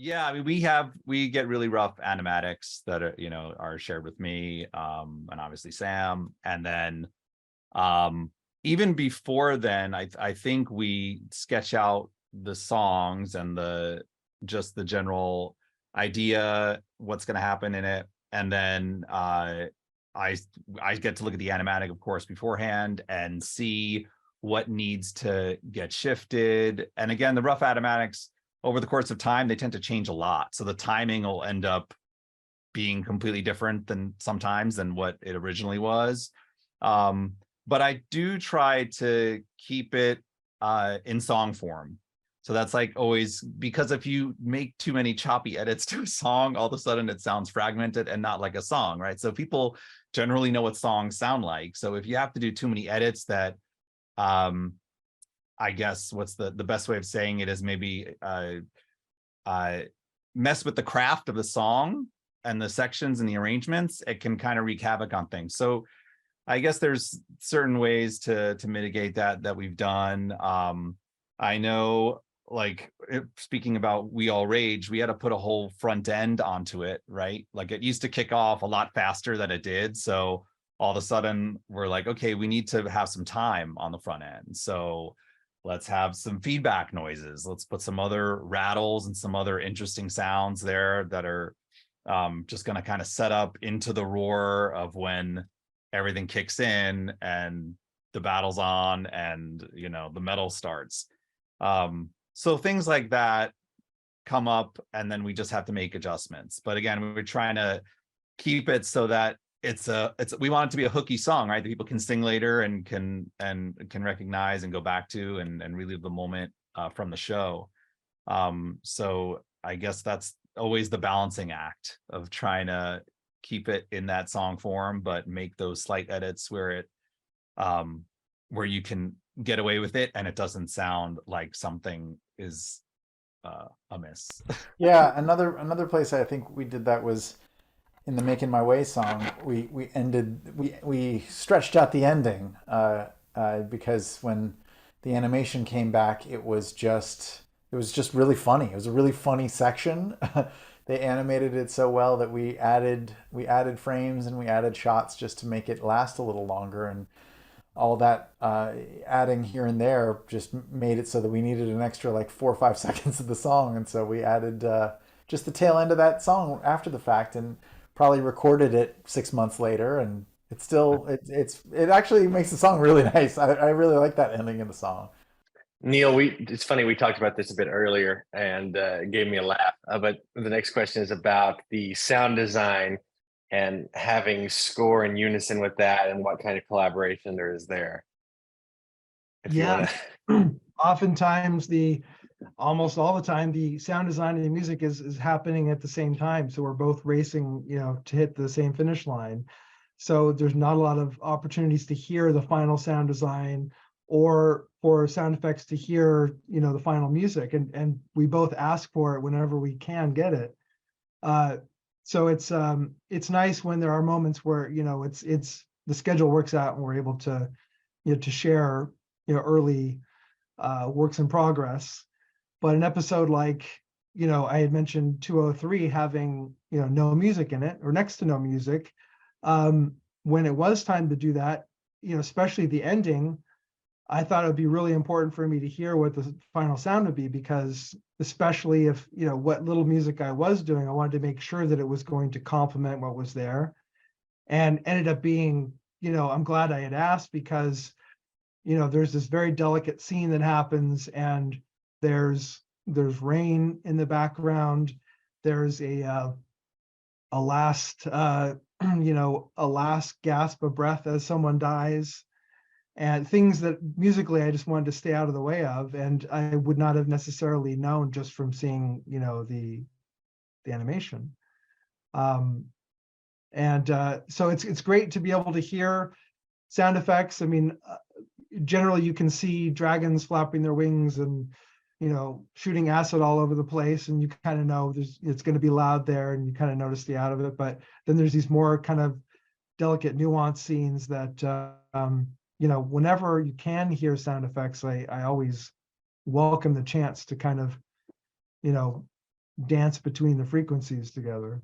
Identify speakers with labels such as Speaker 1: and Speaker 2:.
Speaker 1: Yeah, I mean, we get really rough animatics that are, are shared with me, and obviously Sam. And then even before then, I think we sketch out the songs and just the general idea, what's going to happen in it. And then I get to look at the animatic, of course, beforehand and see what needs to get shifted. And again, the rough animatics over the course of time, they tend to change a lot. So the timing will end up being completely different than sometimes than what it originally was. But I do try to keep it in song form. So that's like always, because if you make too many choppy edits to a song, all of a sudden it sounds fragmented and not like a song, right? So people generally know what songs sound like. So if you have to do too many edits that, I guess what's the best way of saying it is maybe mess with the craft of the song and the sections and the arrangements, it can kind of wreak havoc on things. So I guess there's certain ways to mitigate that we've done. I know, like, speaking about We All Rage, we had to put a whole front end onto it, right? Like, it used to kick off a lot faster than it did. So all of a sudden we're like, okay, we need to have some time on the front end. So let's have some feedback noises. Let's put some other rattles and some other interesting sounds there that are just going to kind of set up into the roar of when everything kicks in and the battle's on and, the metal starts. So things like that come up, and then we just have to make adjustments. But again, we're trying to keep it so that we want it to be a hooky song, right? That people can sing later and can recognize and go back to and relive the moment from the show. So I guess that's always the balancing act of trying to keep it in that song form, but make those slight edits where you can get away with it and it doesn't sound like something is amiss.
Speaker 2: Yeah, another place I think we did that was in the "Making My Way" song. We stretched out the ending because when the animation came back, it was just really funny. It was a really funny section. They animated it so well that we added frames and we added shots just to make it last a little longer, and all that adding here and there just made it so that we needed an extra like 4 or 5 seconds of the song, and so we added just the tail end of that song after the fact, and probably recorded it 6 months later, and it actually makes the song really nice. I really like that ending of the song.
Speaker 3: Neal, it's funny, we talked about this a bit earlier and it gave me a laugh. But the next question is about the sound design and having score in unison with that and what kind of collaboration there is there. If you
Speaker 4: Yeah.
Speaker 3: want to.
Speaker 4: Oftentimes almost all the time, the sound design and the music is happening at the same time. So we're both racing, to hit the same finish line. So there's not a lot of opportunities to hear the final sound design or for sound effects to hear, the final music. And we both ask for it whenever we can get it. So it's nice when there are moments where, it's the schedule works out and we're able to, to share, early works in progress. But an episode like, I had mentioned 203 having, no music in it or next to no music. When it was time to do that, especially the ending, I thought it would be really important for me to hear what the final sound would be, because especially if, what little music I was doing, I wanted to make sure that it was going to complement what was there, and ended up being, I'm glad I had asked, because, there's this very delicate scene that happens, and there's rain in the background. There's a last, a last gasp of breath as someone dies, and things that musically I just wanted to stay out of the way of, and I would not have necessarily known just from seeing, the animation. So it's great to be able to hear sound effects. I mean, generally you can see dragons flapping their wings and, shooting acid all over the place, and you kind of know it's going to be loud there, and you kind of notice the out of it. But then there's these more kind of delicate, nuanced scenes that, whenever you can hear sound effects, I always welcome the chance to kind of, dance between the frequencies together.